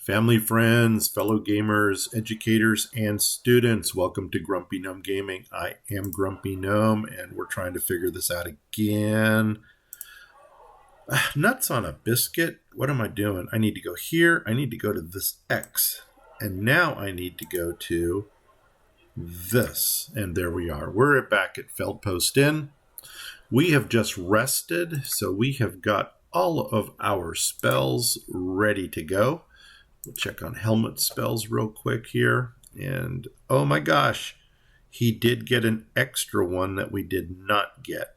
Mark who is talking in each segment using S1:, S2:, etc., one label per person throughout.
S1: Family, friends, fellow gamers, educators, and students, welcome to Grumpy Gnome Gaming. I am Grumpy Gnome, and we're trying to figure this out again. Nuts on a biscuit? What am I doing? I need to go here. I need to go to this X. And now I need to go to this. And there we are. We're back at Feldpost Inn. We have just rested, so we have got all of our spells ready to go. We'll check on Helmut spells real quick here. And oh my gosh, he did get an extra one that we did not get.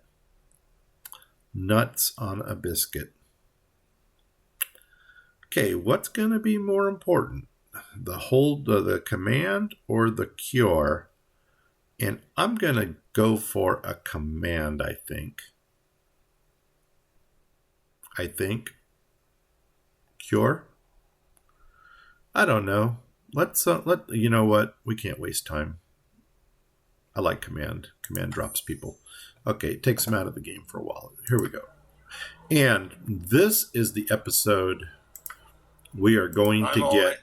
S1: Nuts on a biscuit. Okay, what's going to be more important? The hold of the command or the cure? And I'm going to go for a command, I think. Cure? I don't know. You know what? We can't waste time. I like command. Command drops people. Okay, it takes them out of the game for a while. Here we go. And this is the episode we are going to get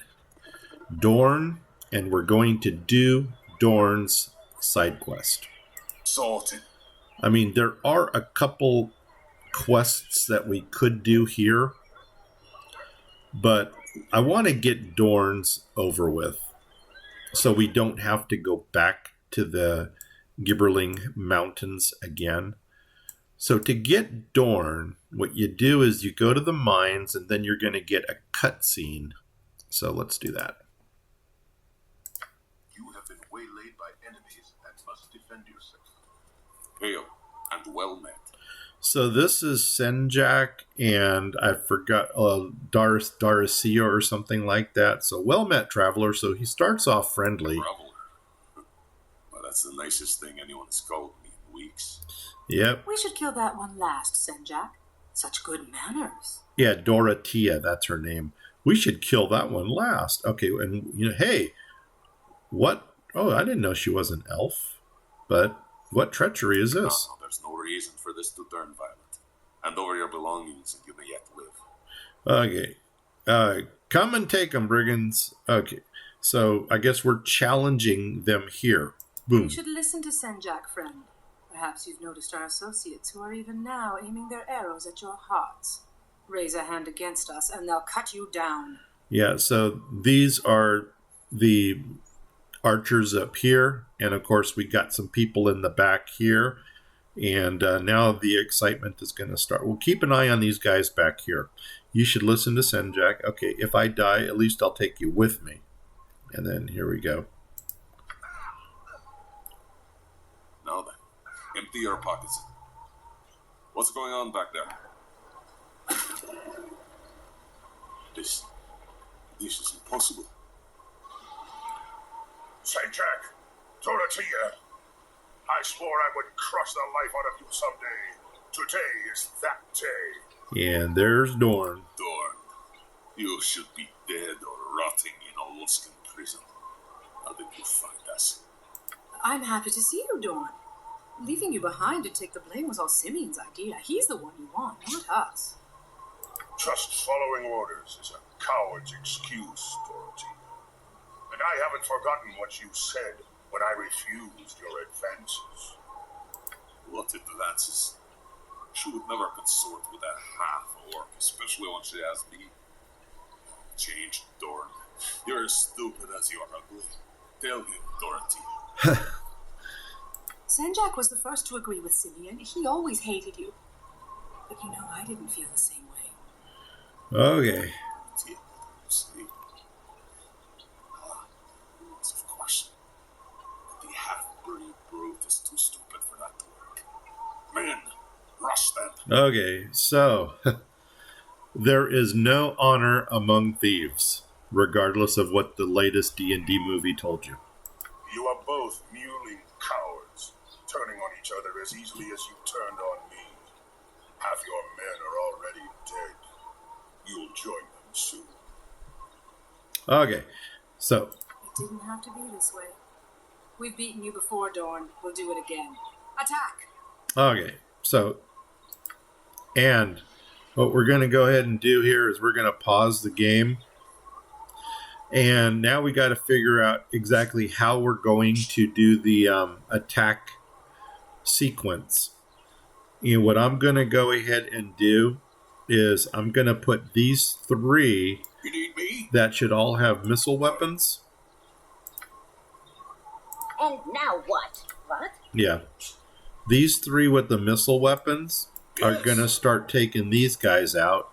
S1: Dorn, and we're going to do Dorn's side quest.
S2: Sorted.
S1: I mean, there are a couple quests that we could do here, but I want to get Dorn's over with so we don't have to go back to the Gibberling Mountains again. So to get Dorn, what you do is you go to the mines and then you're going to get a cutscene. So let's do that.
S2: You have been waylaid by enemies and must defend yourself. Hail and well met.
S1: So this is Senjak and I forgot Dorotea or something like that. So well met, traveler. So he starts off friendly.
S2: Traveler. Well, that's the nicest thing anyone has called me in weeks.
S1: Yep.
S3: We should kill that one last, Senjak. Such good manners.
S1: Yeah, Dorotea, that's her name. We should kill that one last. Okay, and hey, what? Oh, I didn't know she was an elf. But what treachery is this?
S2: No, there's no reason for this to turn violent. Hand over your belongings and you may yet live.
S1: Okay. Come and take them, brigands. Okay. So I guess we're challenging them here. Boom.
S3: You should listen to Senjak, friend. Perhaps you've noticed our associates who are even now aiming their arrows at your hearts. Raise a hand against us and they'll cut you down.
S1: Yeah, so these are the archers up here. And of course, we got some people in the back here. And now the excitement is going to start. We'll keep an eye on these guys back here. You should listen to Senjak. Okay, if I die, at least I'll take you with me. And then here we go.
S2: Now then, empty your pockets. What's going on back there? This is impossible.
S4: Senjak Dorotea, I swore I would crush the life out of you someday. Today is that day.
S1: And there's Dorn.
S2: Dorn, you should be dead or rotting in a Luskan prison. How did you find us?
S3: I'm happy to see you, Dorn. Leaving you behind to take the blame was all Simeon's idea. He's the one you want, not us.
S4: Just following orders is a coward's excuse, Dorotea. And I haven't forgotten what you said when I refused your advances.
S2: What advances? She would never consort with a half-orc, especially when she has me. Changed, Dorn. You're as stupid as you are ugly. Tell him, Dorotea.
S3: Senjak was the first to agree with Simeon. He always hated you. But I didn't feel the same way.
S1: Okay.
S2: Of course. The half-breed brute is too stupid for that to work. Men, rush them.
S1: Okay, so there is no honor among thieves, regardless of what the latest D&D movie told you.
S4: You are both mewling cowards, turning on each other as easily as you turned on me. Half your men are already dead. You'll join them soon.
S1: Okay, so
S3: It didn't have to be this way. We've beaten you before, Dorn. We'll do it again. Attack!
S1: Okay, so, and what we're going to go ahead and do here is we're going to pause the game And now we got to figure out exactly how we're going to do the attack sequence. And what I'm going to go ahead and do is I'm going to put these 3
S4: You need me?
S1: that should all have missile weapons.
S5: And now what? What?
S1: Yeah. These 3 with the missile weapons are going to start taking these guys out.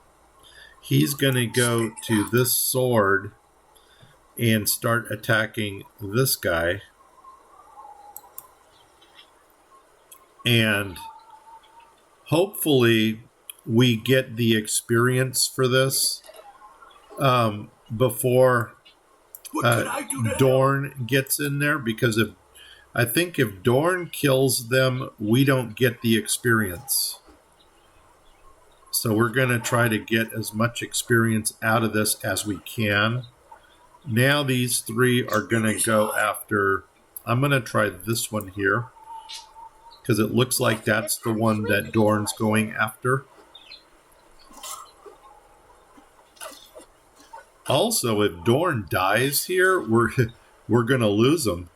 S1: He's going to go to this sword and start attacking this guy. And hopefully we get the experience for this before Dorn gets in there, because I think if Dorn kills them, we don't get the experience. So we're going to try to get as much experience out of this as we can. Now these 3 are going to go after... I'm going to try this one here, because it looks like that's the one that Dorn's going after. Also, if Dorn dies here, we're going to lose him.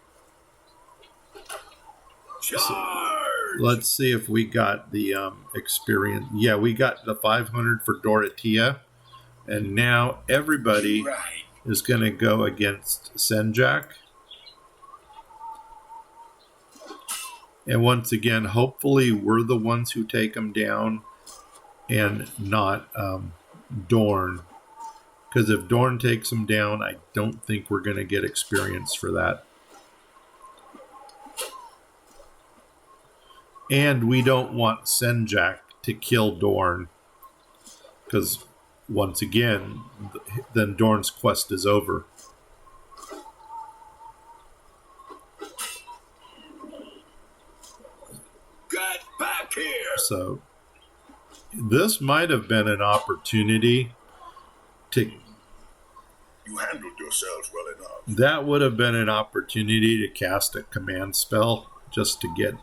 S1: So, let's see if we got the experience. Yeah, we got the 500 for Dorotea. And now everybody is going to go against Senjak. And once again, hopefully we're the ones who take him down and not Dorn. Because if Dorn takes him down, I don't think we're going to get experience for that. And we don't want Senjak to kill Dorn. Because once again, then Dorn's quest is over.
S4: Get back here!
S1: So this might have been an opportunity to...
S4: You handled yourselves well enough.
S1: That would have been an opportunity to cast a command spell just to get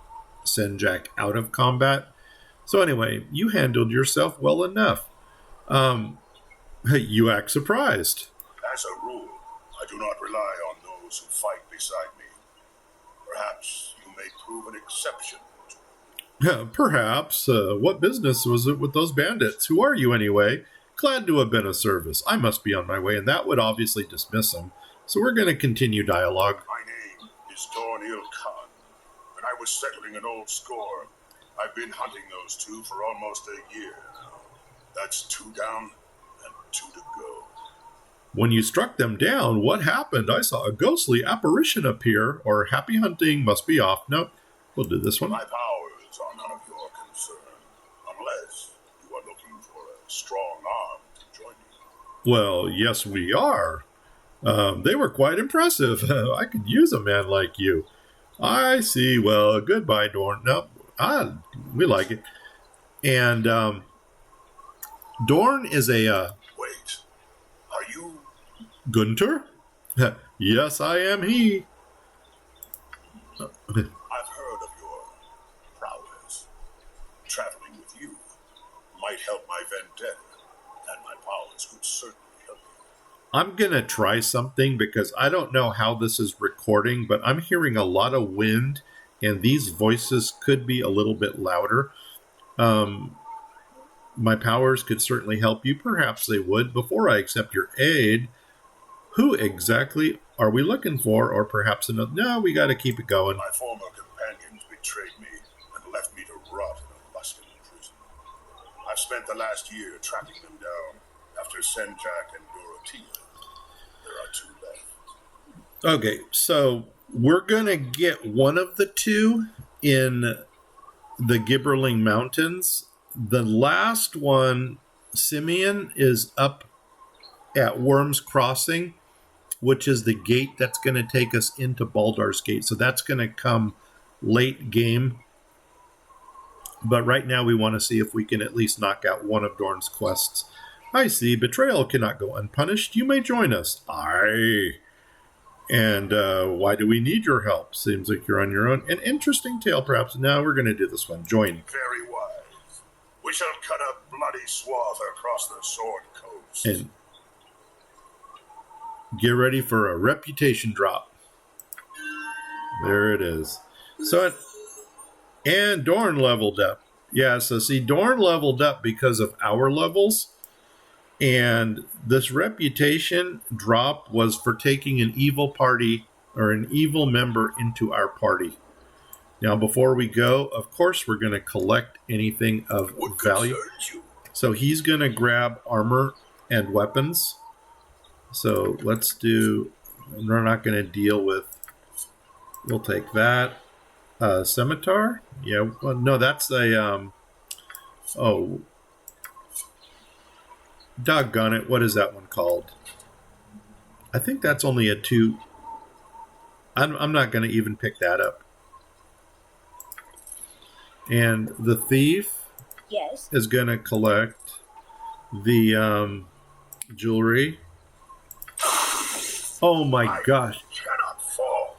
S1: Senjak out of combat. So anyway, you handled yourself well enough. You act surprised.
S4: As a rule, I do not rely on those who fight beside me. Perhaps you may prove an exception.
S1: Perhaps. What business was it with those bandits? Who are you anyway? Glad to have been of service. I must be on my way, and that would obviously dismiss him. So we're going to continue dialogue.
S4: My name is Dorn, and I was settling an old score. I've been hunting those 2 for almost a year now. That's 2 down and 2 to go.
S1: When you struck them down, what happened? I saw a ghostly apparition appear, or happy hunting must be off. Nope, we'll do this one.
S4: My powers are none of your concern, unless you are looking for a strong arm to join you.
S1: Well, yes, we are. They were quite impressive. I could use a man like you. I see. Well, goodbye, Dorn. No, we like it. And Dorn is a...
S4: Wait, are you...
S1: Guenter? Yes, I am he.
S4: I've heard of your prowess. Traveling with you might help my vendetta, and my powers could certainly help you.
S1: I'm going to try something because I don't know how this is recording, but I'm hearing a lot of wind, and these voices could be a little bit louder. My powers could certainly help you. Perhaps they would. Before I accept your aid, who exactly are we looking for? Or perhaps another... No, we got to keep it going.
S4: My former companions betrayed me and left me to rot in a Luskan prison. I've spent the last year tracking them down. After Senjak and Dorotea, there are 2 left.
S1: Okay, so we're going to get one of the 2 in the Gibberling Mountains. The last one, Simeon, is up at Worm's Crossing, which is the gate that's going to take us into Baldur's Gate. So that's going to come late game. But right now we want to see if we can at least knock out one of Dorn's quests. I see. Betrayal cannot go unpunished. You may join us. Aye. And why do we need your help? Seems like you're on your own. An interesting tale, perhaps. Now we're going to do this one. Join.
S4: Very wise. We shall cut a bloody swath across the Sword Coast.
S1: And Get ready for a reputation drop. There it is. And Dorn leveled up. Yeah, so see, Dorn leveled up because of our levels. And this reputation drop was for taking an evil party or an evil member into our party. Now, before we go, of course, we're going to collect anything of value. So he's going to grab armor and weapons. So let's do, we're not going to deal with, we'll take that. Scimitar? Yeah, well, no, that's a, doggone it, what is that one called? I think that's only a 2. I'm not going to even pick that up. And the thief is going to collect the jewelry. Oh my gosh.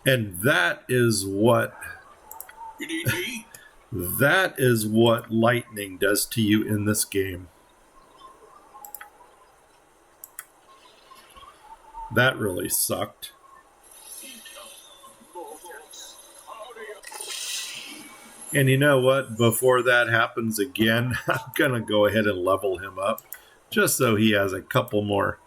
S1: And that is what that is what lightning does to you in this game. That really sucked. And you know what? Before that happens again, I'm going to go ahead and level him up just so he has a couple more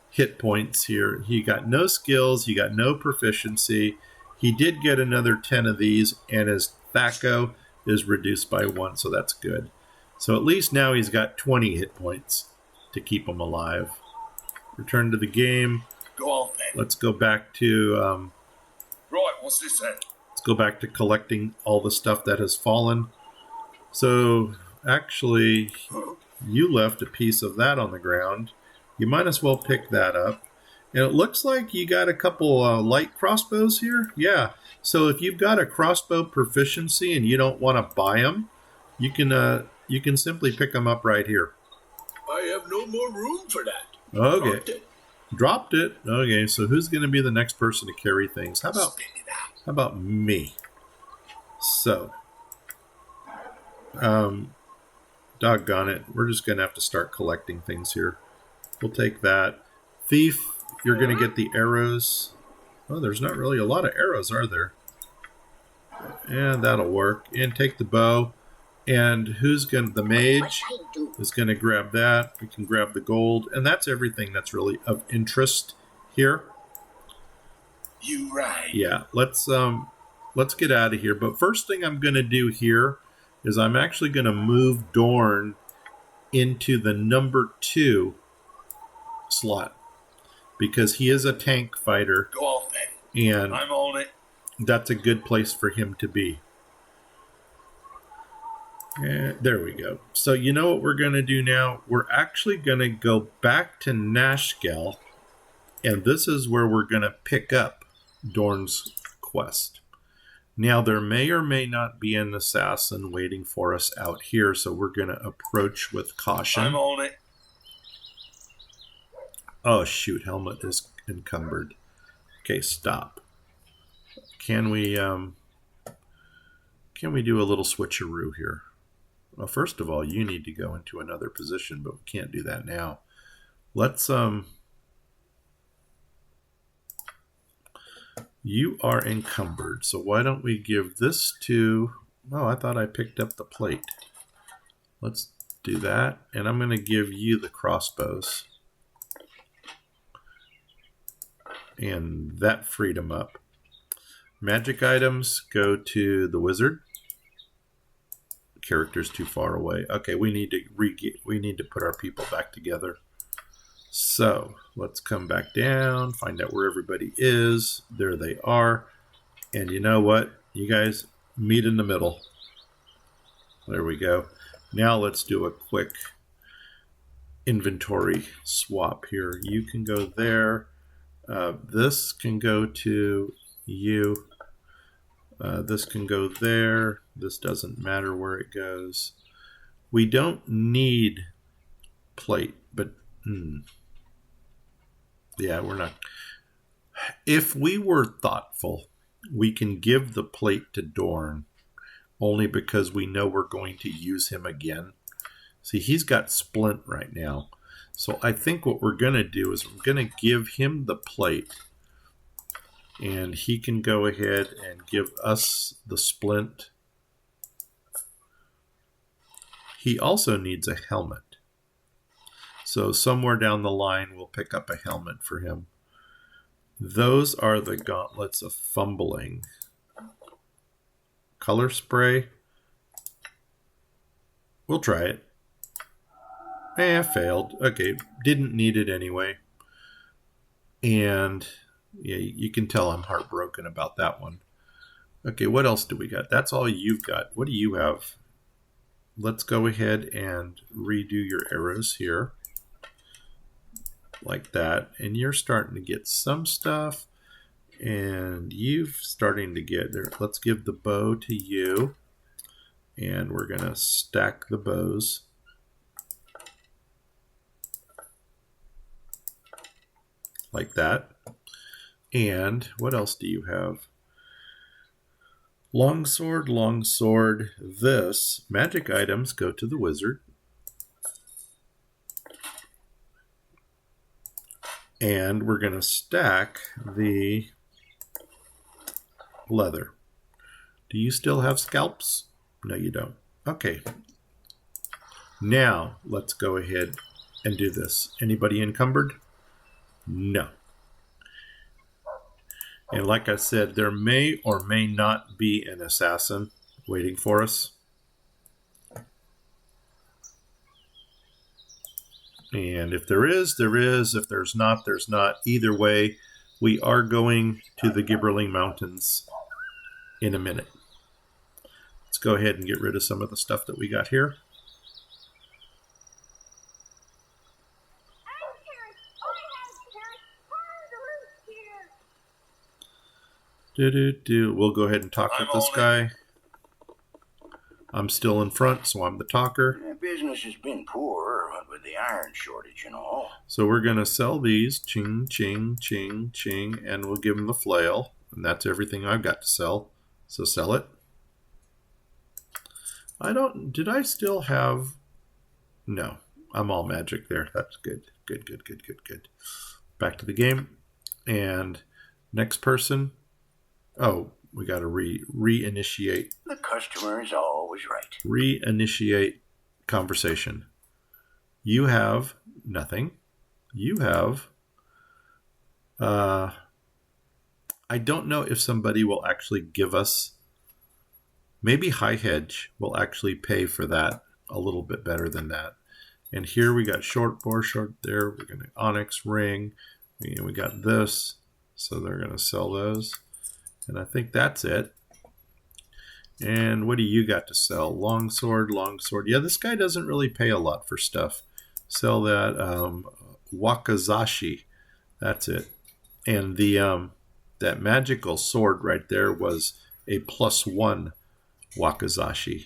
S1: hit points here. He got no skills. He got no proficiency. He did get another 10 of these, and his Thaco is reduced by 1, so that's good. So at least now he's got 20 hit points to keep him alive. Return to the game.
S4: Go on then.
S1: Let's go back to...
S4: Right, what's this then?
S1: Let's go back to collecting all the stuff that has fallen. So, actually, you left a piece of that on the ground. You might as well pick that up. And it looks like you got a couple light crossbows here. Yeah. So if you've got a crossbow proficiency and you don't want to buy them, you can simply pick them up right here.
S4: I have no more room for that.
S1: Okay. Dropped it. Okay. So who's going to be the next person to carry things? How about me? So, doggone it. We're just going to have to start collecting things here. We'll take that. Thief, you're going to get the arrows. Oh, there's not really a lot of arrows, are there? And that'll work. And take the bow. And who's going to, the mage is going to grab that. We can grab the gold. And that's everything that's really of interest here.
S4: You right.
S1: Yeah, let's get out of here. But first thing I'm going to do here is I'm actually going to move Dorn into the number 2 slot because he is a tank fighter.
S4: Go on then.
S1: And
S4: I'm on it.
S1: That's a good place for him to be. And there we go. So you know what we're going to do now? We're actually going to go back to Nashkel, and this is where we're going to pick up Dorn's quest. Now, there may or may not be an assassin waiting for us out here, so we're going to approach with caution.
S4: I'm on it.
S1: Oh, shoot. Helmut is encumbered. Okay, stop. Can we do a little switcheroo here? Well, first of all, you need to go into another position, but we can't do that now. Let's, you are encumbered, so why don't we give this to, oh, I thought I picked up the plate. Let's do that, and I'm going to give you the crossbows. And that freed him up. Magic items go to the wizard. Character's too far away. Okay, we need to put our people back together. So let's come back down, find out where everybody is. There they are. And you know what? You guys meet in the middle. There we go. Now let's do a quick inventory swap here. You can go there. This can go to you. This can go there. This doesn't matter where it goes. We don't need plate, but yeah, we're not. If we were thoughtful, we can give the plate to Dorn only because we know we're going to use him again. See, he's got splint right now. So I think what we're going to do is we're going to give him the plate. And he can go ahead and give us the splint. He also needs a helmet. So somewhere down the line, we'll pick up a helmet for him. Those are the gauntlets of fumbling. Color spray. We'll try it. Failed. Okay, didn't need it anyway. And yeah, you can tell I'm heartbroken about that one. Okay, what else do we got? That's all you've got. What do you have? Let's go ahead and redo your arrows here. Like that. And you're starting to get some stuff. And you're starting to get there. Let's give the bow to you. And we're going to stack the bows. Like that. And what else do you have? Longsword, longsword. This magic items go to the wizard. And we're going to stack the leather. Do you still have scalps? No, you don't. Okay. Now, let's go ahead and do this. Anybody encumbered? No. And like I said, there may or may not be an assassin waiting for us. And if there is, there is. If there's not, there's not. Either way, we are going to the Gibberling Mountains in a minute. Let's go ahead and get rid of some of the stuff that we got here. We'll go ahead and talk with this guy. I'm still in front, so I'm the talker.
S6: Business has been poor, what with the iron shortage and all.
S1: So we're going to sell these. Ching, ching, ching, ching. And we'll give him the flail. And that's everything I've got to sell. So sell it. Did I still have... No. I'm all magic there. That's good. Good. Back to the game. And next person... Oh, we got to reinitiate.
S6: The customer is always right.
S1: Reinitiate conversation. You have nothing. You have... I don't know if somebody will actually give us... Maybe High Hedge will actually pay for that a little bit better than that. And here we got short boar, short there. We're going to onyx ring. We got this. So they're going to sell those. And I think that's it. And what do you got to sell? Longsword, longsword. Yeah, this guy doesn't really pay a lot for stuff. Sell that Wakazashi. That's it. And the that magical sword right there was a +1 Wakazashi.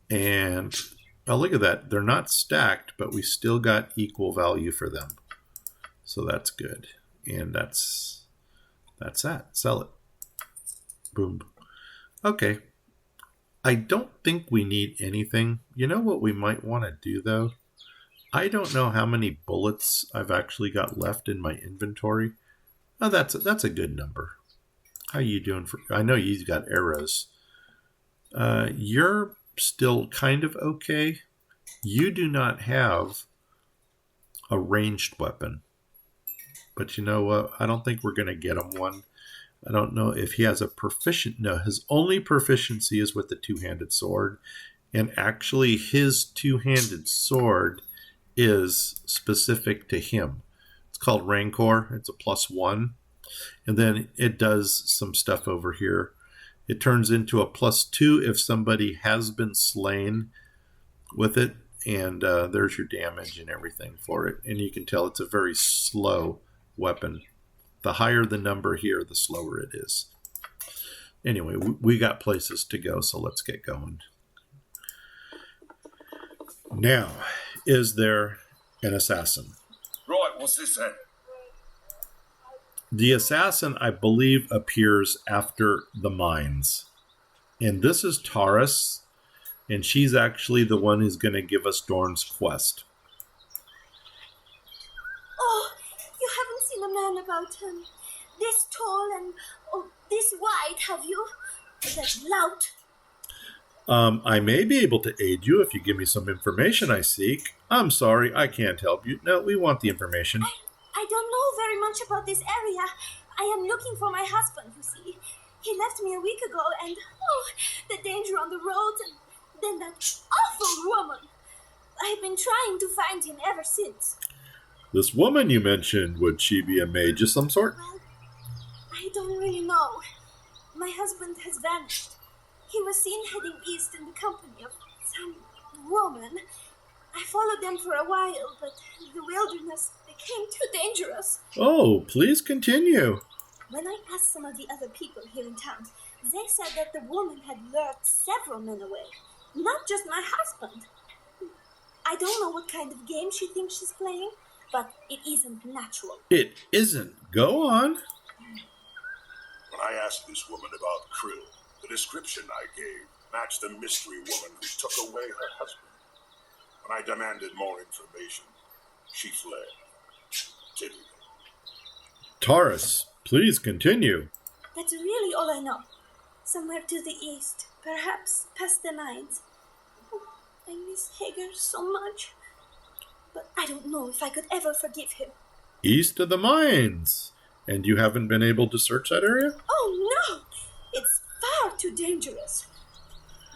S1: And oh, look at that. They're not stacked, but we still got equal value for them. So that's good. And that's that. Sell it. Boom. Okay. I don't think we need anything. You know what we might want to do, though? I don't know how many bullets I've actually got left in my inventory. Oh, that's a good number. How you doing? I know you've got arrows. You're still kind of okay. You do not have a ranged weapon. But you know what? I don't think we're going to get him one. I don't know if he has a proficient... No, his only proficiency is with the two-handed sword. And actually, his two-handed sword is specific to him. It's called Rancor. It's a +1. And then it does some stuff over here. It turns into a +2 if somebody has been slain with it. And there's your damage and everything for it. And you can tell it's a very slow weapon. The higher the number here, the slower it is. Anyway, we got places to go, so let's get going. Now, is there an assassin?
S2: Right, what's this then?
S1: The assassin, I believe, appears after the mines. And this is Taris. And she's actually the one who's going to give us Dorn's quest.
S7: Oh, you haven't seen a man about this tall and this wide, have you? That lout.
S1: I may be able to aid you if you give me some information I seek. I'm sorry, I can't help you. No, we want the information.
S7: I don't know very much about this area. I am looking for my husband, you see. He left me a week ago, and the danger on the roads, and then that awful woman. I've been trying to find him ever since.
S1: This woman you mentioned, would she be a mage of some sort?
S7: Well, I don't really know. My husband has vanished. He was seen heading east in the company of some woman. I followed them for a while, but the wilderness became too dangerous.
S1: Oh, please continue.
S7: When I asked some of the other people here in town, they said that the woman had lured several men away. Not just my husband. I don't know what kind of game she thinks she's playing, but it isn't natural.
S1: It isn't. Go on.
S4: When I asked this woman about Kryll, the description I gave matched the mystery woman who took away her husband. When I demanded more information, she fled. Typical.
S1: Taris, please continue.
S7: That's really all I know. Somewhere to the east, perhaps past the mines. Oh, I miss Hager so much. But I don't know if I could ever forgive him.
S1: East of the mines. And you haven't been able to search that area?
S7: Oh, no! It's far too dangerous.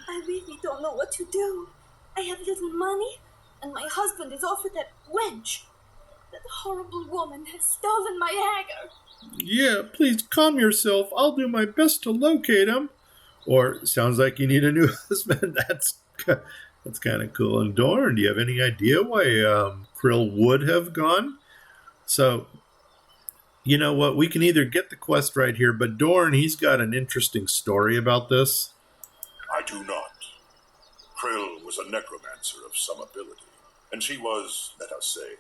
S7: I really don't know what to do. I have little money, and my husband is off with that wench. That horrible woman has stolen my Hager.
S1: Yeah, please calm yourself. I'll do my best to locate him. Or, sounds like you need a new husband. That's kind of cool. And Dorn, do you have any idea why Kryll would have gone? So, you know what? We can either get the quest right here, but Dorn, he's got an interesting story about this.
S4: I do not. Kryll was a necromancer of some ability, and she was, let us say,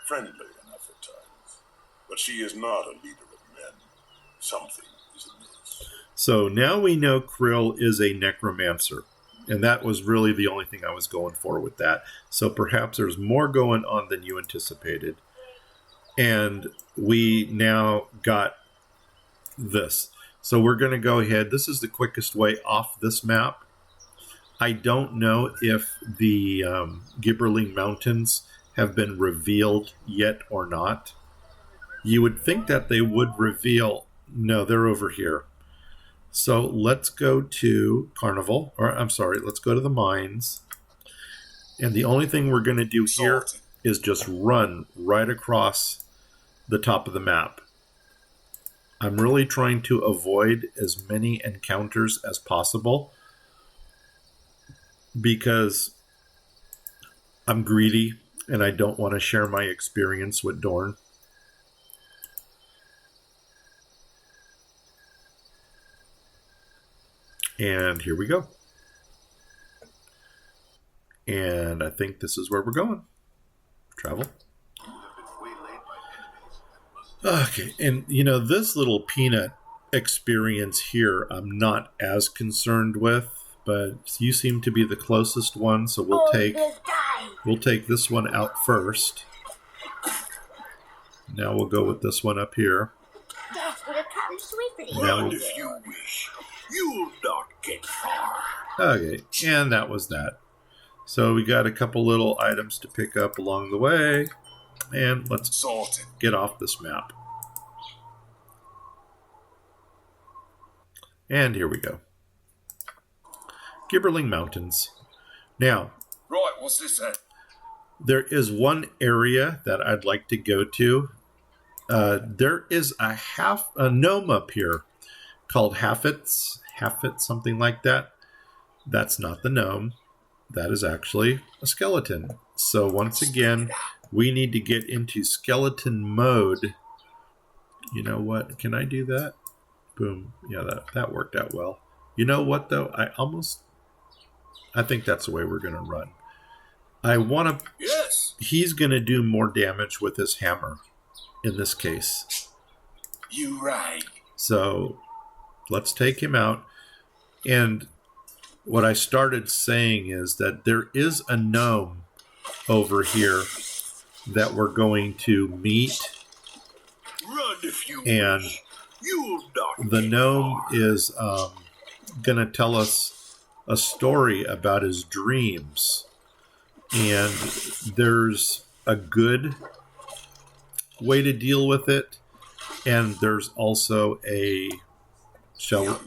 S4: friendly enough at times. But she is not a leader of men. Something is amiss.
S1: So now we know Kryll is a necromancer. And that was really the only thing I was going for with that. So perhaps there's more going on than you anticipated. And we now got this. So we're going to go ahead. This is the quickest way off this map. I don't know if the Gibberling Mountains have been revealed yet or not. You would think that they would reveal. No, they're over here. So let's go to Carnival. Or I'm sorry, let's go to the mines. And the only thing we're going to do here is just run right across the top of the map. I'm really trying to avoid as many encounters as possible because I'm greedy and I don't want to share my experience with Dorn. And here we go. And I think this is where we're going. Travel. Okay, and you know, this little peanut experience here I'm not as concerned with, but you seem to be the closest one, so we'll take this one out first. Now we'll go with this one up here.
S5: That's what a cottage sweet for you.
S1: Now,
S6: If you wish, you'll not get far.
S1: okay, and that was that. So we got a couple little items to pick up along the way, and let's get off this map. And here we go. Gibberling Mountains. Now,
S2: Right, what's this then?
S1: there is one area that I'd like to go to. There is a gnome up here called Haffit, something like that. That's not the gnome. That is actually a skeleton. So once again, we need to get into skeleton mode. You know what? Can I do that? Boom. Yeah, that worked out well. You know what, though? I think that's the way we're going to run.
S2: Yes.
S1: He's going to do more damage with his hammer in this case.
S6: You right.
S1: So let's take him out. And what I started saying is that there is a gnome over here that we're going to meet.
S6: Run if you
S1: And
S6: wish. You'll not
S1: the
S6: get
S1: gnome
S6: far.
S1: is going to tell us a story about his dreams. And there's a good way to deal with it. And there's also a...
S4: The undead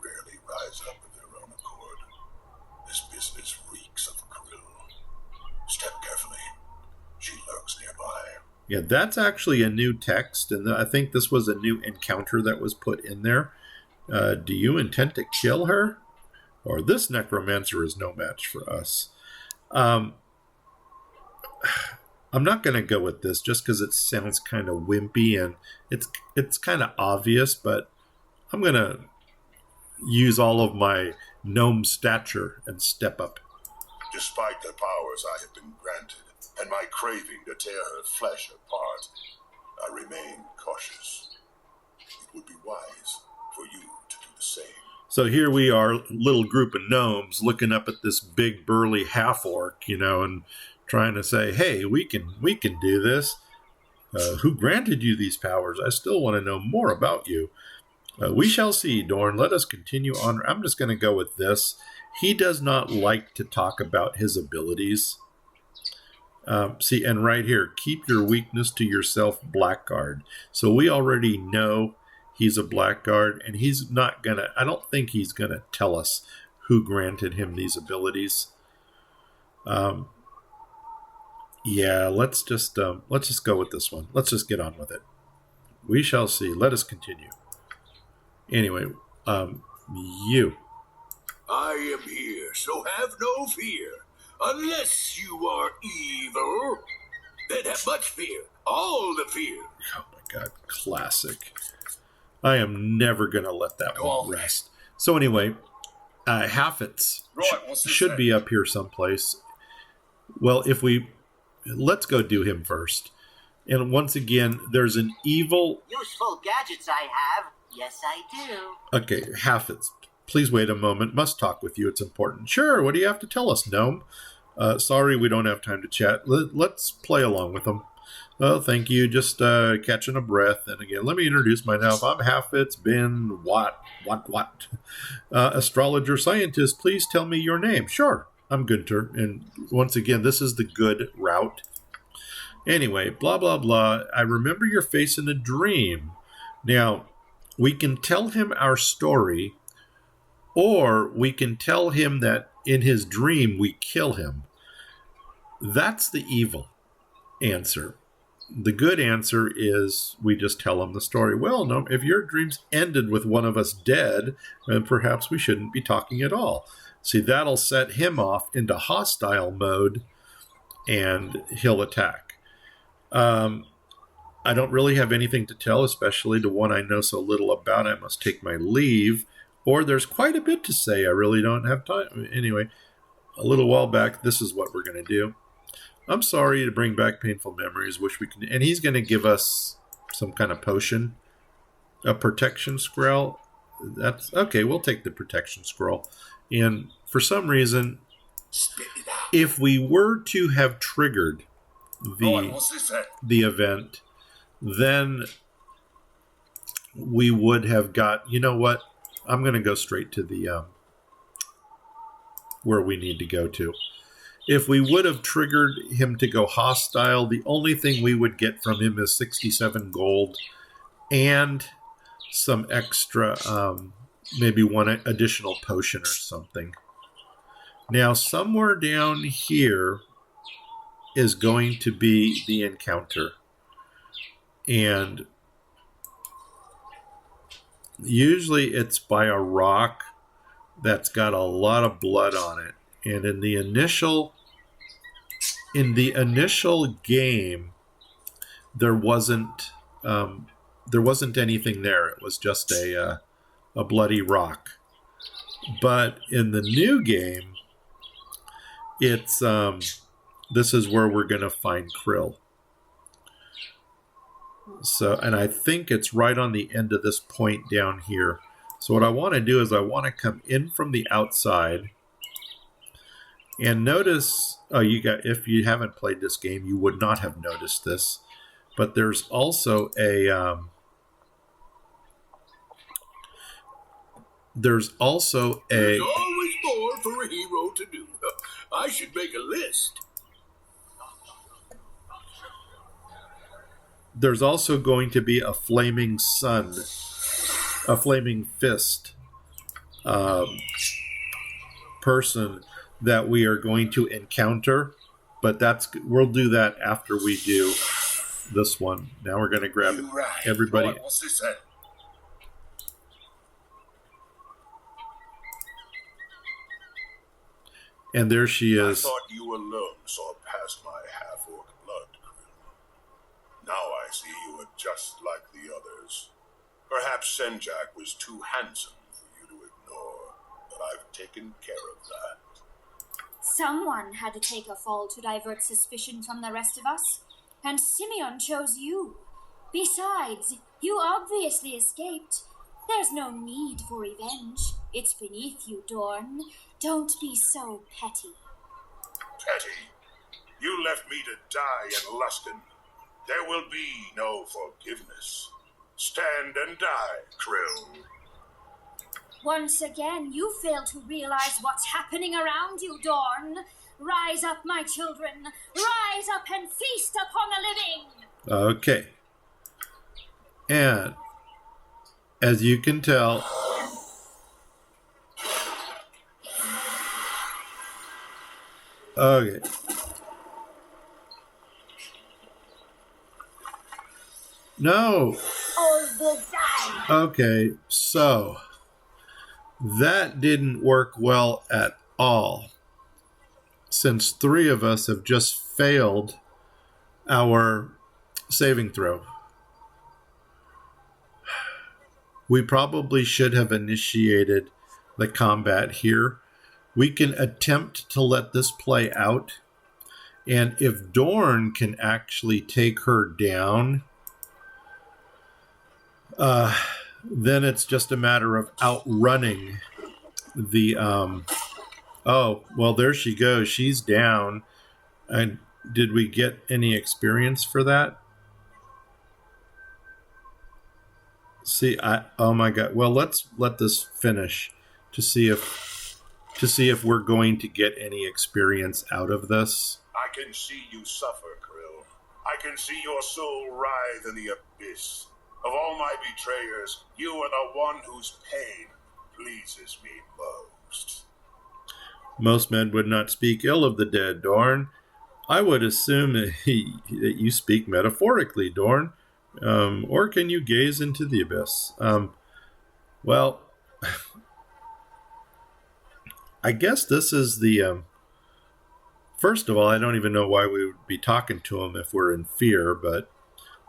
S4: rarely rise up of their own accord. This business reeks of Kryll. Step carefully. She lurks nearby.
S1: Yeah, that's actually a new text, and I think this was a new encounter that was put in there. Do you intend to kill her? Or this necromancer is no match for us. I'm not going to go with this just because it sounds kind of wimpy, and it's kind of obvious, but I'm going to use all of my gnome stature and step up.
S4: Despite the powers I have been granted, and my craving to tear her flesh apart, I remain cautious. It would be wise for you to do the same.
S1: So here we are, little group of gnomes looking up at this big burly half-orc, and trying to say, hey, we can do this. Who granted you these powers? I still want to know more about you. We shall see, Dorn. Let us continue on. I'm just going to go with this. He does not like to talk about his abilities. See, and right here, keep your weakness to yourself, blackguard. So we already know he's a blackguard, and he's not going to, I don't think he's going to tell us who granted him these abilities. Yeah, let's just go with this one. Let's just get on with it. We shall see. Let us continue. Anyway, you.
S6: I am here, so have no fear. Unless you are evil, then have much fear. All the fear.
S1: Oh my god, classic. I am never going to let that one rest. So anyway, Haffets should be up here someplace. Well, let's go do him first. And once again, there's an evil...
S8: Useful gadgets I have. Yes, I do.
S1: Okay, Haffets, please wait a moment. Must talk with you. It's important. Sure, what do you have to tell us, gnome? Sorry, we don't have time to chat. Let's play along with them. Oh, thank you. Just catching a breath. And again, let me introduce myself. I'm Haffets bin what? Astrologer scientist, please tell me your name. Sure, I'm Guenter. And once again, this is the good route. Anyway, blah, blah, blah. I remember your face in a dream. Now, we can tell him our story, or we can tell him that in his dream we kill him. That's the evil answer. The good answer is we just tell him the story. Well, no, if your dreams ended with one of us dead, then perhaps we shouldn't be talking at all. See, that'll set him off into hostile mode, and he'll attack. I don't really have anything to tell, especially to one I know so little about. I must take my leave, or there's quite a bit to say. I really don't have time. Anyway, a little while back, this is what we're going to do. I'm sorry to bring back painful memories. Wish we could. And he's going to give us some kind of potion, a protection scroll. That's okay. We'll take the protection scroll. And for some reason, if we were to have triggered the event, then we would have got, you know what? I'm going to go straight to the where we need to go to. If we would have triggered him to go hostile, the only thing we would get from him is 67 gold and some extra, maybe one additional potion or something. Now, somewhere down here is going to be the encounter. And usually it's by a rock that's got a lot of blood on it. And in the initial game, there wasn't anything there. It was just a bloody rock. But in the new game, it's this is where we're going to find Kryll. So, and I think it's right on the end of this point down here. So what I want to do is I want to come in from the outside, And notice, if you haven't played this game, you would not have noticed this, but there's also a
S6: There's always more for a hero to do. I should make a list.
S1: There's also going to be a flaming sun, a flaming fist person that we are going to encounter, but we'll do that after we do this one. Now we're going to grab everybody.
S4: Right. What's this then?
S1: And there she is.
S4: I thought you alone saw past my half-orc blood, Kryll. Now I see you are just like the others. Perhaps Senjak was too handsome for you to ignore, but I've taken care of that.
S7: Someone had to take a fall to divert suspicion from the rest of us, and Simeon chose you. Besides, you obviously escaped. There's no need for revenge. It's beneath you, Dorn. Don't be so petty.
S4: Petty? You left me to die in Luskan. There will be no forgiveness. Stand and die, Kryll.
S7: Once again, you fail to realize what's happening around you, Dorn. Rise up, my children. Rise up and feast upon the living.
S1: Okay. And as you can tell, okay. No.
S5: All the time.
S1: Okay, so that didn't work well at all, since 3 of us have just failed our saving throw. We probably should have initiated the combat here. We can attempt to let this play out, and if Dorn can actually take her down, then it's just a matter of outrunning the oh, well, there she goes. She's down. And did we get any experience for that? See, oh my god. Well, let's let this finish to see if we're going to get any experience out of this.
S4: I can see you suffer, Kryll. I can see your soul writhe in the abyss. Of all my betrayers, you are the one whose pain pleases me most.
S1: Most men would not speak ill of the dead, Dorn. I would assume that you speak metaphorically, Dorn. Or can you gaze into the abyss? Well, I guess this is the... first of all, I don't even know why we would be talking to him if we're in fear, but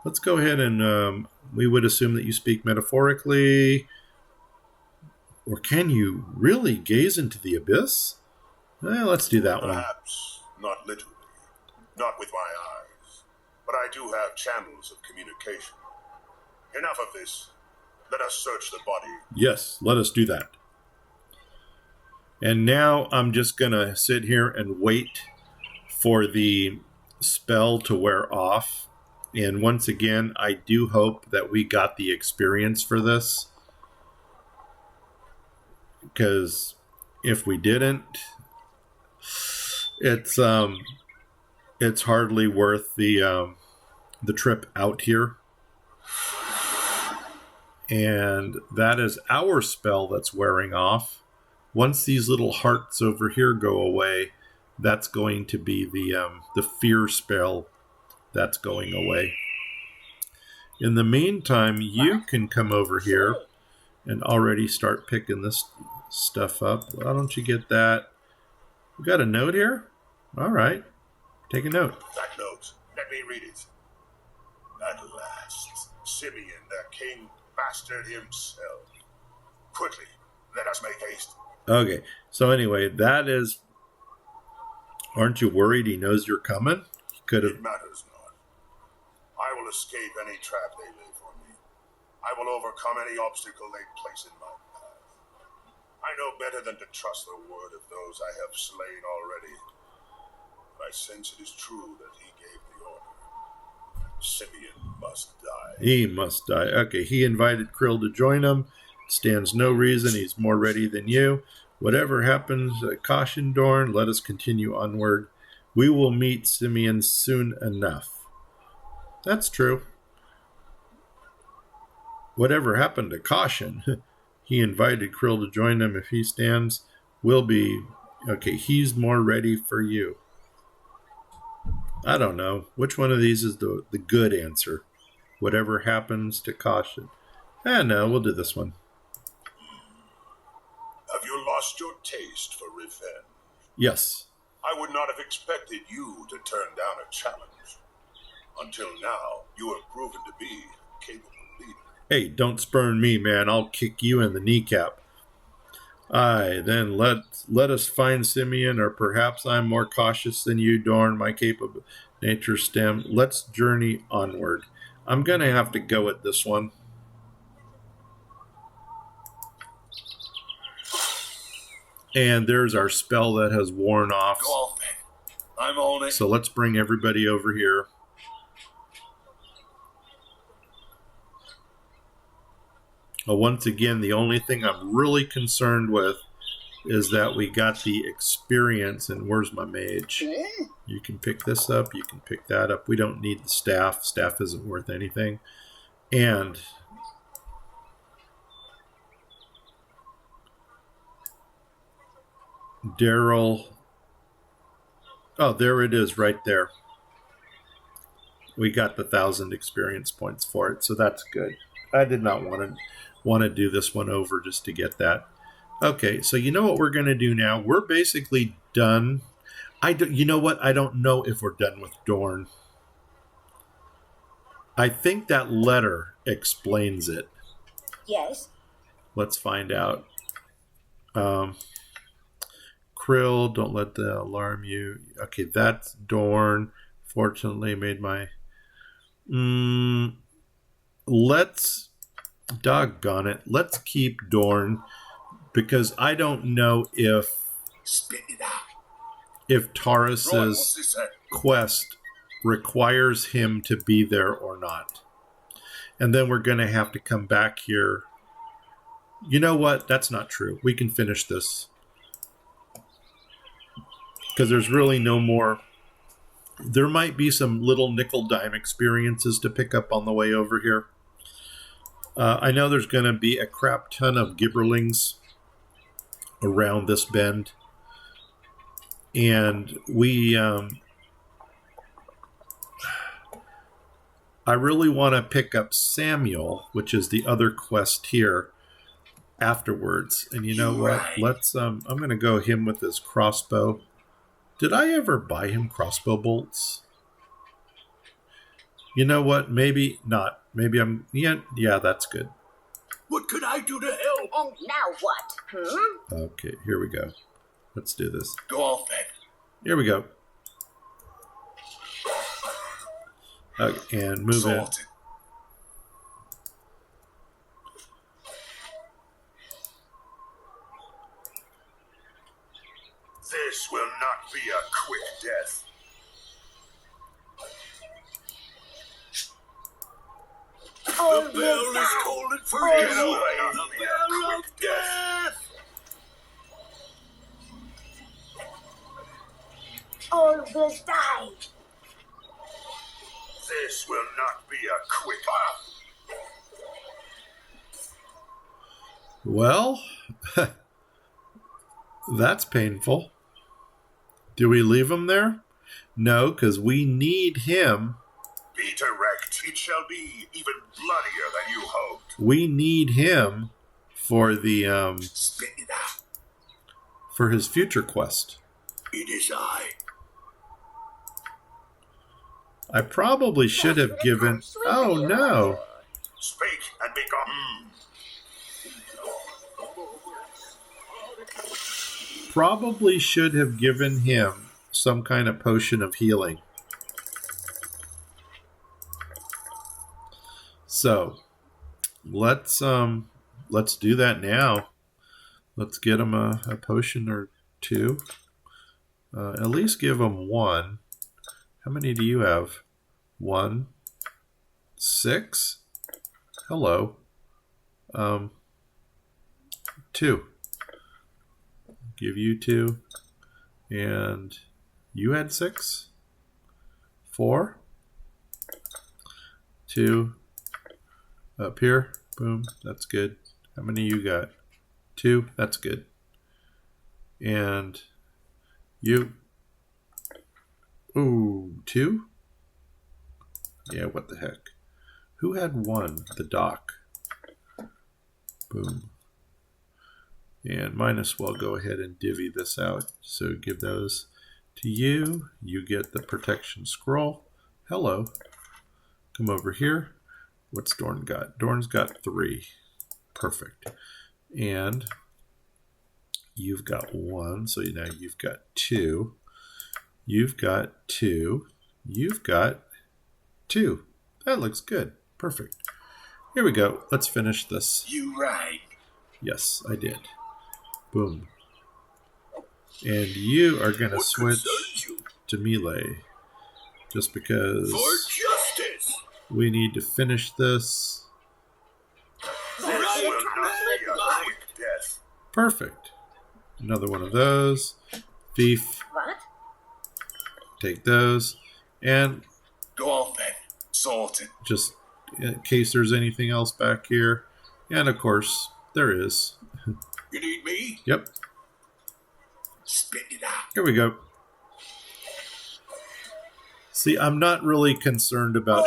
S1: let's go ahead and... we would assume that you speak metaphorically. Or can you really gaze into the abyss? Well, let's do that one.
S4: Perhaps not literally. Not with my eyes. But I do have channels of communication. Enough of this. Let us search the body.
S1: Yes, let us do that. And now I'm just going to sit here and wait for the spell to wear off. And once again, I do hope that we got the experience for this. Because if we didn't, it's hardly worth the trip out here. And that is our spell that's wearing off. Once these little hearts over here go away, that's going to be the fear spell that's going away. In the meantime, you can come over here and already start picking this stuff up. Why don't you get that? We got a note here? All right. Take a note.
S4: That note. Let me read it. At last, Simeon, the king bastard himself. Quickly, let us make haste.
S1: Okay. So anyway, that is... Aren't you worried he knows you're coming? Could have...
S4: It matters not. I will escape any trap they lay for me. I will overcome any obstacle they place in my path. I know better than to trust the word of those I have slain already. But I sense it is true that he gave the order. Simeon must die.
S1: He must die. Okay, he invited Kryll to join him. Stands no reason. He's more ready than you. Whatever happens, caution, Dorn. Let us continue onward. We will meet Simeon soon enough. That's true. Whatever happened to caution? He invited Kryll to join him. If he stands, we'll be... Okay, he's more ready for you. I don't know. Which one of these is the good answer? Whatever happens to caution. No, we'll do this one.
S4: Have you lost your taste for revenge?
S1: Yes.
S4: I would not have expected you to turn down a challenge. Until now, you have proven to be a capable leader.
S1: Hey, don't spurn me, man. I'll kick you in the kneecap. Aye, then let us find Simeon, or perhaps I'm more cautious than you, Dorn, my capable nature stem. Let's journey onward. I'm going to have to go at this one. And there's our spell that has worn off.
S6: Go on, then. I'm on it.
S1: So let's bring everybody over here. Once again, the only thing I'm really concerned with is that we got the experience. And where's my mage? You can pick this up. You can pick that up. We don't need the staff. Staff isn't worth anything. And Daryl. Oh, there it is right there. We got the 1,000 experience points for it. So that's good. I did not want to do this one over just to get that. Okay, so you know what we're going to do now? We're basically done. You know what? I don't know if we're done with Dorn. I think that letter explains it.
S5: Yes.
S1: Let's find out. Kryll, don't let that alarm you. Okay, that's Dorn. Fortunately, made my... Let's... Doggone it. Let's keep Dorn, because I don't know if...
S6: Spit it out.
S1: If Taris's quest requires him to be there or not. And then we're going to have to come back here. You know what? That's not true. We can finish this. Because there's really no more. There might be some little nickel-dime experiences to pick up on the way over here. I know there's going to be a crap ton of gibberlings around this bend. And I really want to pick up Samuel, which is the other quest here, afterwards. And you know what? Let's I'm going to go him with his crossbow. Did I ever buy him crossbow bolts? You know what? Maybe not. Maybe I'm... Yeah, that's good.
S6: What could I do to help?
S5: And now what?
S1: Okay, here we go. Let's do this.
S6: Go on, then.
S1: Here we go. And move in.
S4: This will not be a quick death.
S5: All
S6: The
S5: will
S6: bell is
S5: die.
S6: calling for
S5: Oh,
S6: you.
S5: yeah.
S6: The bell of death.
S5: All will die.
S4: This will not be a quick
S1: Well, that's painful. Do we leave him there? No, because we need him.
S4: Be direct. It shall be even bloodier than you hoped.
S1: We need him for the
S6: Spit it out.
S1: for his future quest.
S6: It is I.
S1: I probably should have given... Oh, no.
S4: Speak and be gone.
S1: Probably should have given him some kind of potion of healing. So, let's do that now. Let's get him a potion or two. At least give him one. How many do you have? 1, 6. Hello. 2. Give you 2. And you had 6. 4. 2. Up here. Boom. That's good. How many you got? 2. That's good. And you. Ooh, 2? Yeah, what the heck? Who had 1? The doc. Boom. And might as well go ahead and divvy this out. So give those to you. You get the protection scroll. Hello. Come over here. What's Dorn got? Dorn's got 3. Perfect. And you've got 1. So now you've got 2. You've got 2. You've got 2. That looks good. Perfect. Here we go. Let's finish this.
S6: You right.
S1: Yes, I did. Boom. And you are going to switch to melee. Just because
S6: For justice.
S1: we need to finish this.
S4: Death.
S1: Perfect. Another one of those. Thief.
S5: What?
S1: Take those. And
S6: Go on then. Sorted.
S1: just in case there's anything else back here. And of course, there is.
S6: You need me?
S1: Yep.
S6: Spit it out.
S1: Here we go. See, I'm not really concerned about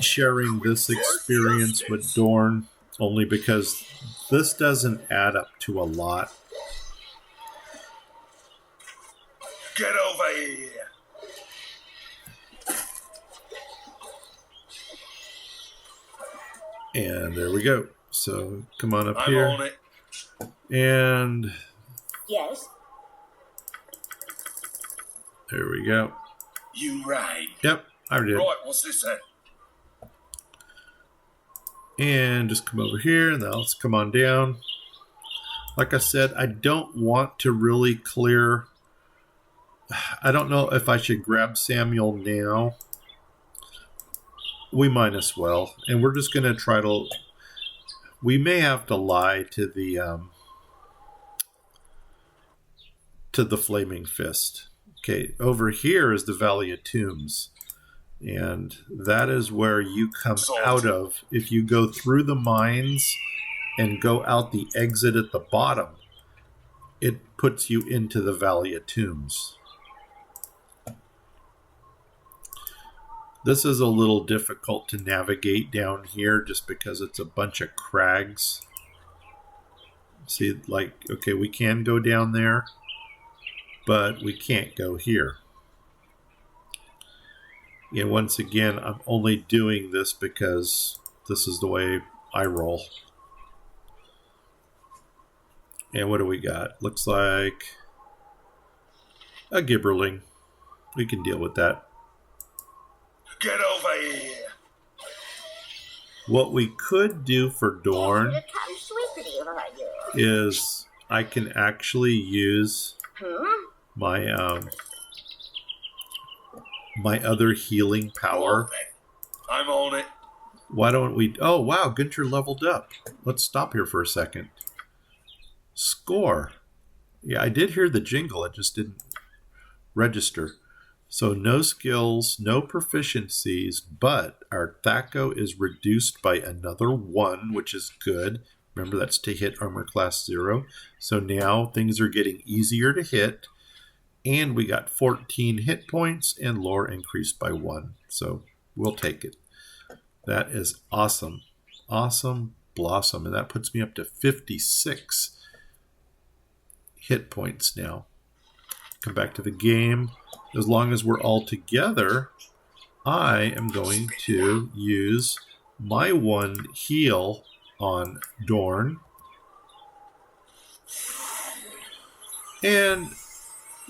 S1: sharing this experience with Dorn, only because this doesn't add up to a lot.
S6: Get over here.
S1: And there we go. So come on up
S6: I'm
S1: here.
S6: on it.
S1: And
S5: Yes.
S1: there we go.
S6: You right.
S1: Yep, I did.
S6: Right, what's this then?
S1: And just come over here, and now let's come on down. Like I said, I don't want to really clear. I don't know if I should grab Samuel now. We might as well. And we're just going to try to. We may have to lie to the Flaming Fist. Okay, over here is the Valley of Tombs. And that is where you come out of. If you go through the mines and go out the exit at the bottom, it puts you into the Valley of Tombs. This is a little difficult to navigate down here just because it's a bunch of crags. See, like, okay, we can go down there, but we can't go here. And once again, I'm only doing this because this is the way I roll. And what do we got? Looks like a gibberling. We can deal with that.
S6: Get over here.
S1: What we could do for Dorn is I can actually use my my other healing power.
S6: I'm on it.
S1: Why don't we? Oh wow, Guenter leveled up. Let's stop here for a second. Score. Yeah, I did hear the jingle. It just didn't register. So no skills, no proficiencies, but our THACO is reduced by another 1, which is good. Remember, that's to hit armor class 0. So now things are getting easier to hit. And we got 14 hit points and lore increased by 1. So we'll take it. That is awesome. Awesome blossom. And that puts me up to 56 hit points now. Come back to the game. As long as we're all together, I am going to use my 1 heal on Dorn. And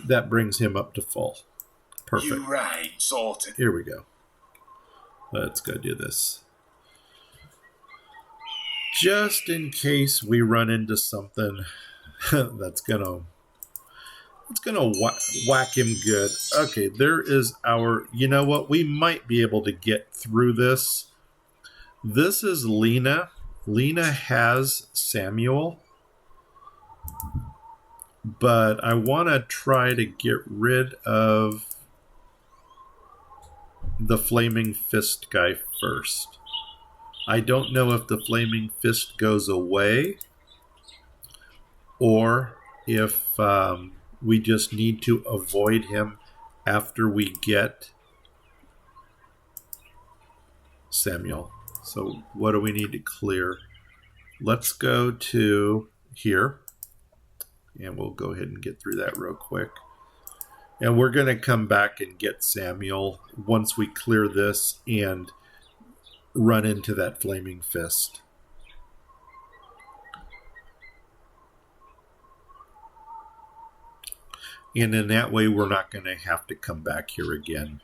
S1: that brings him up to full. Perfect.
S6: You right. Sorted.
S1: Here we go. Let's go do this. Just in case we run into something That's gonna whack him good. Okay, there is our... You know what? We might be able to get through this. This is Lena. Lena has Samuel. But I want to try to get rid of the Flaming Fist guy first. I don't know if the Flaming Fist goes away or if we just need to avoid him after we get Samuel. So what do we need to clear? Let's go to here. And we'll go ahead and get through that real quick. And we're going to come back and get Samuel once we clear this and run into that Flaming Fist. And in that way, we're not going to have to come back here again.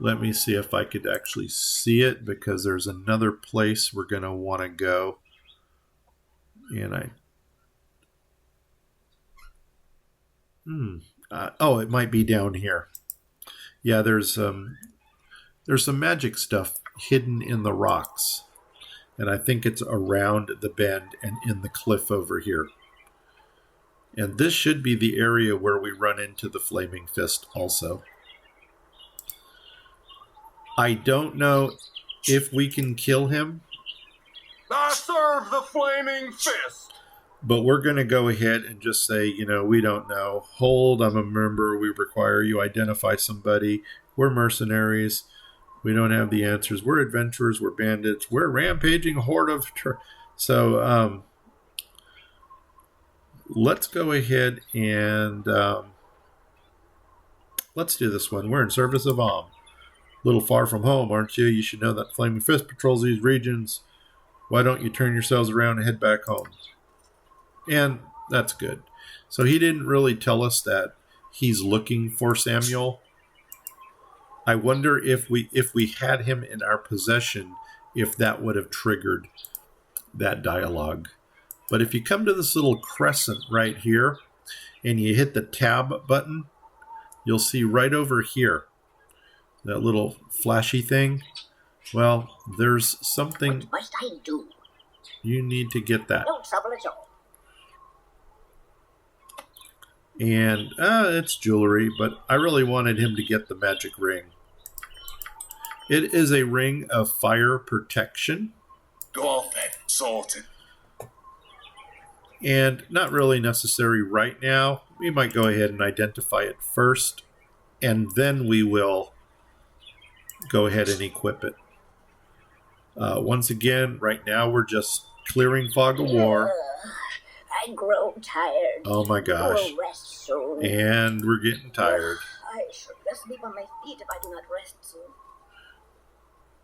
S1: Let me see if I could actually see it, because there's another place we're going to want to go. And oh, it might be down here. Yeah, there's some magic stuff hidden in the rocks. And I think it's around the bend and in the cliff over here. And this should be the area where we run into the Flaming Fist also. I don't know if we can kill him.
S6: I serve the Flaming Fist.
S1: But we're going to go ahead and just say, you know, we don't know. Hold, I'm a member. We require you identify somebody. We're mercenaries. We don't have the answers. We're adventurers. We're bandits. We're a rampaging horde of... So, let's go ahead and... let's do this one. We're in service of Om. A little far from home, aren't you? You should know that Flaming Fist patrols these regions. Why don't you turn yourselves around and head back home? And that's good. So he didn't really tell us that he's looking for Samuel. I wonder if we had him in our possession, if that would have triggered that dialogue. But if you come to this little crescent right here and you hit the tab button, you'll see right over here that little flashy thing. Well, there's something...
S5: What must I do?
S1: You need to get that.
S5: No trouble at all.
S1: And it's jewelry, but I really wanted him to get the magic ring. It is a ring of fire protection.
S6: Go off then, sorted.
S1: And not really necessary right now. We might go ahead and identify it first, and then we will go ahead and equip it. Once again, right now we're just clearing fog of war.
S5: I grow tired.
S1: Oh my gosh.
S5: I will rest soon.
S1: And we're getting tired.
S5: I should just sleep on my feet if I do not rest soon.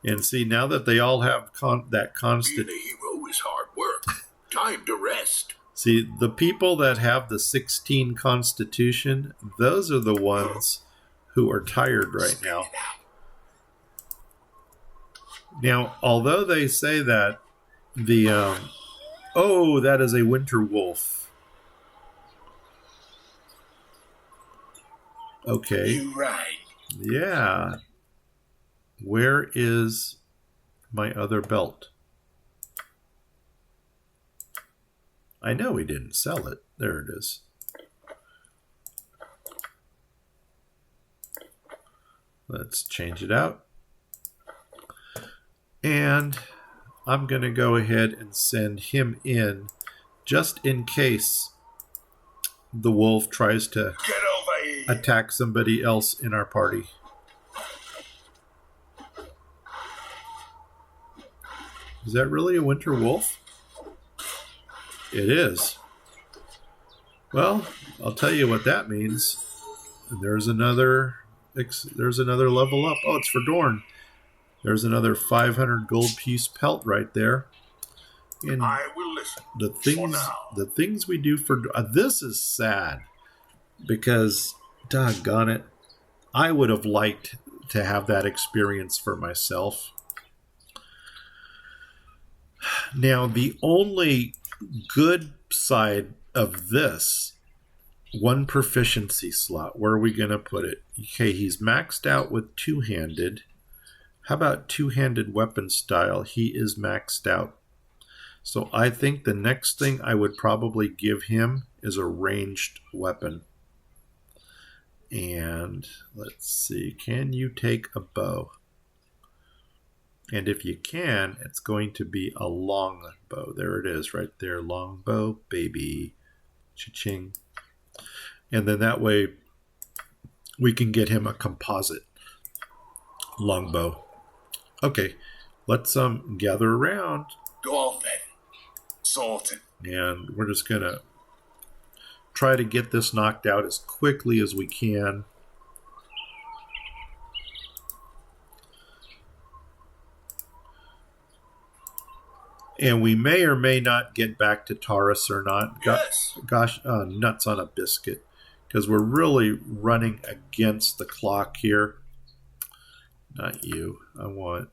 S1: And see, now that they all have that constant...
S6: Being a hero is hard work. Time to rest.
S1: See, the people that have the 16 constitution, those are the ones who are tired right now. Now, although they say that the... oh, that is a winter wolf. Okay.
S6: You right.
S1: Yeah. Where is my other belt? I know we didn't sell it. There it is. Let's change it out. And I'm going to go ahead and send him in just in case the wolf tries to
S6: Get over here.
S1: attack somebody else in our party. Is that really a winter wolf? It is. Well, I'll tell you what that means. There's another level up. Oh, it's for Dorn. There's another 500 gold piece pelt right there. And
S6: I will listen.
S1: the things we do for this is sad because, doggone it, I would have liked to have that experience for myself. Now, the only good side of this, one proficiency slot, where are we going to put it? Okay, he's maxed out with two-handed. How about two-handed weapon style? He is maxed out. So I think the next thing I would probably give him is a ranged weapon. And let's see, can you take a bow? And if you can, it's going to be a long bow. There it is, right there. Long bow, baby. Cha-ching. And then that way we can get him a composite longbow. Okay, let's gather around.
S4: Go on then. Sorted.
S1: And we're just going to try to get this knocked out as quickly as we can. And we may or may not get back to Taris or not.
S6: Yes.
S1: Gosh, nuts on a biscuit. Because we're really running against the clock here. Not you. I want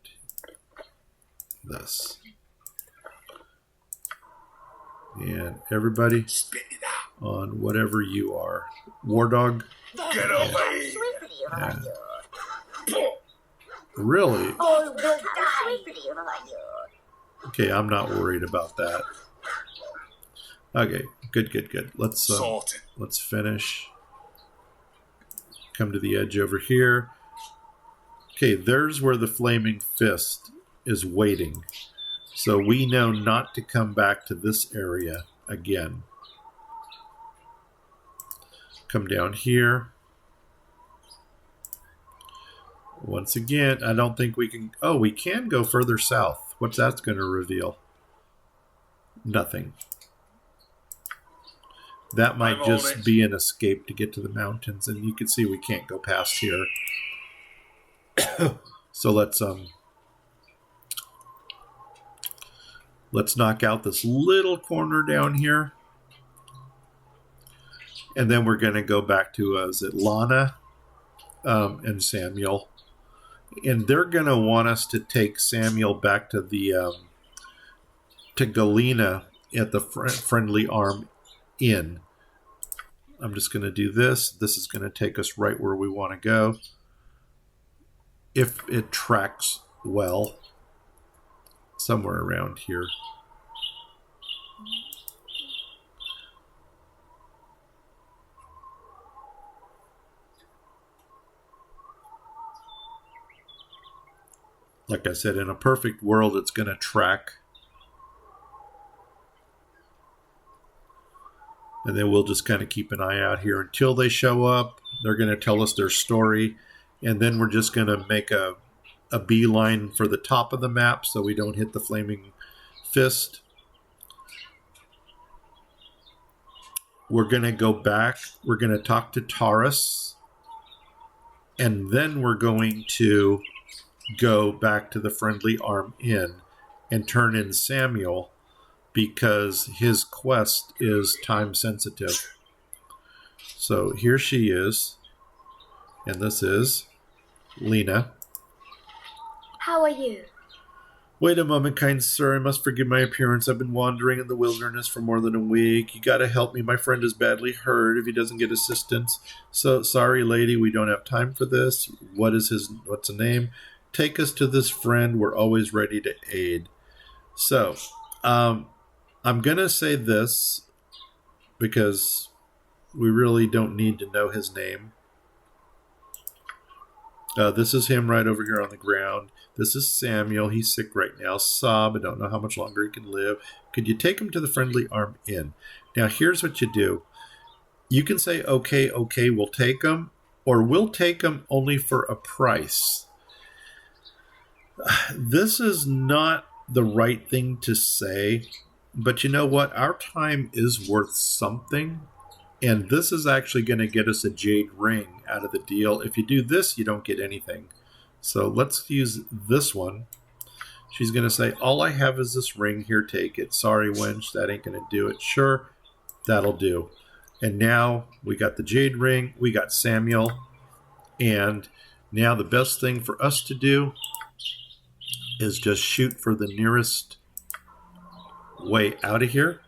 S1: this. And everybody
S6: Spit it out.
S1: on whatever you are. War Dog?
S6: Get over here.
S1: Yeah. Really?
S5: All will die for you.
S1: Okay, I'm not worried about that. Okay, good. Let's
S4: Sorted.
S1: let's finish. Come to the edge over here. Okay, there's where the flaming fist is waiting. So we know not to come back to this area again. Come down here. Once again, I don't think we can... Oh, we can go further south. What's that going to reveal? Nothing. That might just be an escape to get to the mountains. And you can see we can't go past here. So let's knock out this little corner down here. And then we're going to go back to is it Lena and Samuel. And they're going to want us to take Samuel back to the to Galena at the Friendly Arm Inn. I'm just going to do this. This is going to take us right where we want to go. If it tracks well, somewhere around here. Like I said, in a perfect world, it's going to track. And then we'll just kind of keep an eye out here until they show up. They're going to tell us their story. And then we're just going to make a beeline for the top of the map so we don't hit the flaming fist. We're going to go back. We're going to talk to Taris. And then we're going to go back to the Friendly Arm Inn and turn in Samuel because his quest is time sensitive. So here she is. And this is Lena.
S5: How are you?
S1: Wait a moment, kind sir. I must forgive my appearance. I've been wandering in the wilderness for more than a week. You gotta help me. My friend is badly hurt if he doesn't get assistance. So, sorry, lady, we don't have time for this. What's the name? Take us to this friend. We're always ready to aid. So, I'm gonna say this because we really don't need to know his name. This is him right over here on the ground. This is Samuel. He's sick right now. Sob. I don't know how much longer he can live. Could you take him to the Friendly Arm Inn? Now, here's what you do. You can say, okay, we'll take him. Or we'll take him only for a price. This is not the right thing to say. But you know what? Our time is worth something. And this is actually going to get us a jade ring out of the deal. If you do this, you don't get anything. So let's use this one. She's going to say, all I have is this ring. Here, take it. Sorry, wench, that ain't going to do it. Sure, that'll do. And now we got the jade ring. We got Samuel. And now the best thing for us to do is just shoot for the nearest way out of here.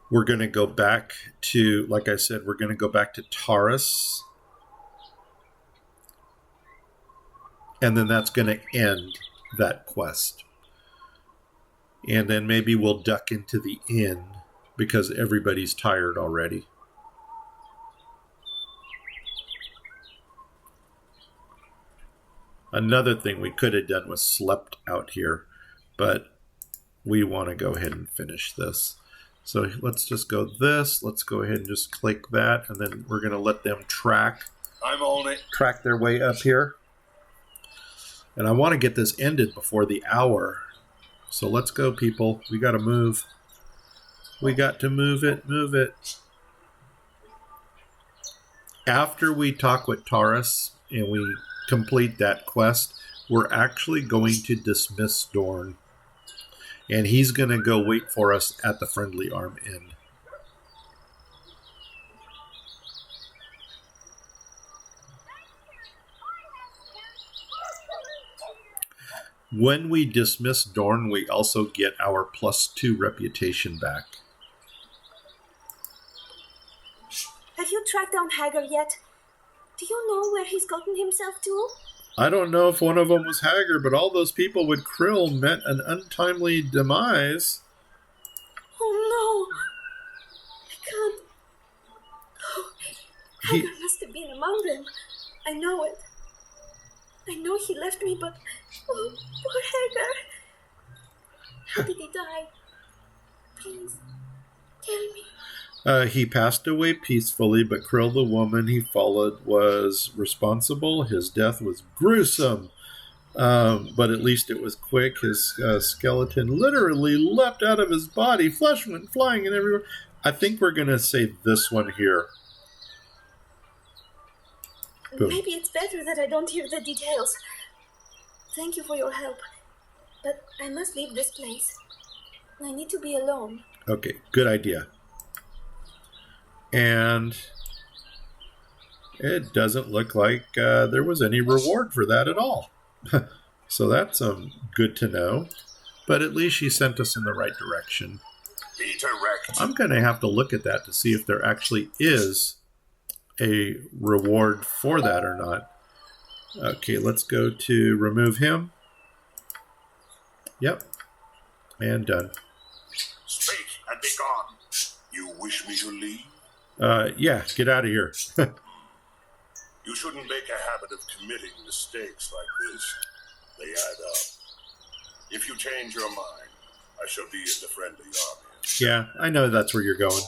S1: We're going to go back to, like I said, we're going to go back to Taris. And then that's going to end that quest. And then maybe we'll duck into the inn because everybody's tired already. Another thing we could have done was slept out here, but we want to go ahead and finish this. So let's just go this. Let's go ahead and just click that, and then we're going to let them track their way up here. And I want to get this ended before the hour. So let's go, people. We got to move. We got to move it. Move it. After we talk with Taris and we complete that quest, we're actually going to dismiss Dorn. And he's going to go wait for us at the Friendly Arm Inn. When we dismiss Dorn, we also get our +2 reputation back.
S7: Have you tracked down Hagar yet? Do you know where he's gotten himself to?
S1: I don't know if one of them was Hagar, but all those people with Kryll met an untimely demise.
S7: Oh no! I can't. Oh, Hagar must have been among them. I know it. I know he left me, but oh, poor Hagar. How did he die? Please, tell me.
S1: He passed away peacefully, but Kryll, the woman he followed, was responsible. His death was gruesome, but at least it was quick. His skeleton literally leapt out of his body. Flesh went flying and everywhere. I think we're going to say this one here. Boom.
S7: Maybe it's better that I don't hear the details. Thank you for your help, but I must leave this place. I need to be alone.
S1: Okay, good idea. And it doesn't look like there was any reward for that at all. So that's good to know. But at least she sent us in the right direction.
S4: Be direct.
S1: I'm going to have to look at that to see if there actually is a reward for that or not. Okay, let's go to remove him. Yep. And done.
S4: Speak and be gone. You wish me to leave?
S1: Yeah, get out of here.
S4: You shouldn't make a habit of committing mistakes like this. They add up. If you change your mind, I shall be in the Friendly Army.
S1: Yeah, I know that's where you're going.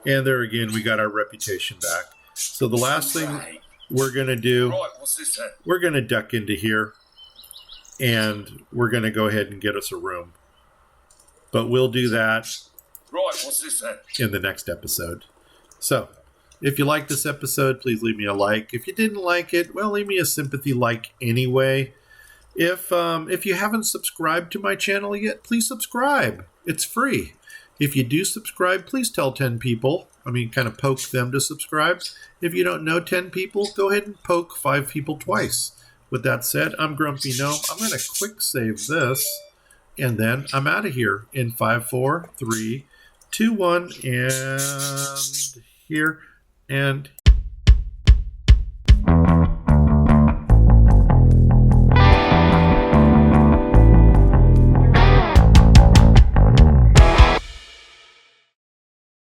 S1: And there again, we got our reputation back. So the last thing we're going to do,
S2: Right, what's this then?
S1: we're going to duck into here. And we're going to go ahead and get us a room. But we'll do that
S2: Right, what's this then?
S1: in the next episode. So, if you liked this episode, please leave me a like. If you didn't like it, well, leave me a sympathy like anyway. If you haven't subscribed to my channel yet, please subscribe. It's free. If you do subscribe, please tell 10 people. I mean, kind of poke them to subscribe. If you don't know 10 people, go ahead and poke 5 people twice. With that said, I'm Grumpy Gnome. I'm going to quick save this, and then I'm out of here in 5, 4, 3, 2, 1, and here, and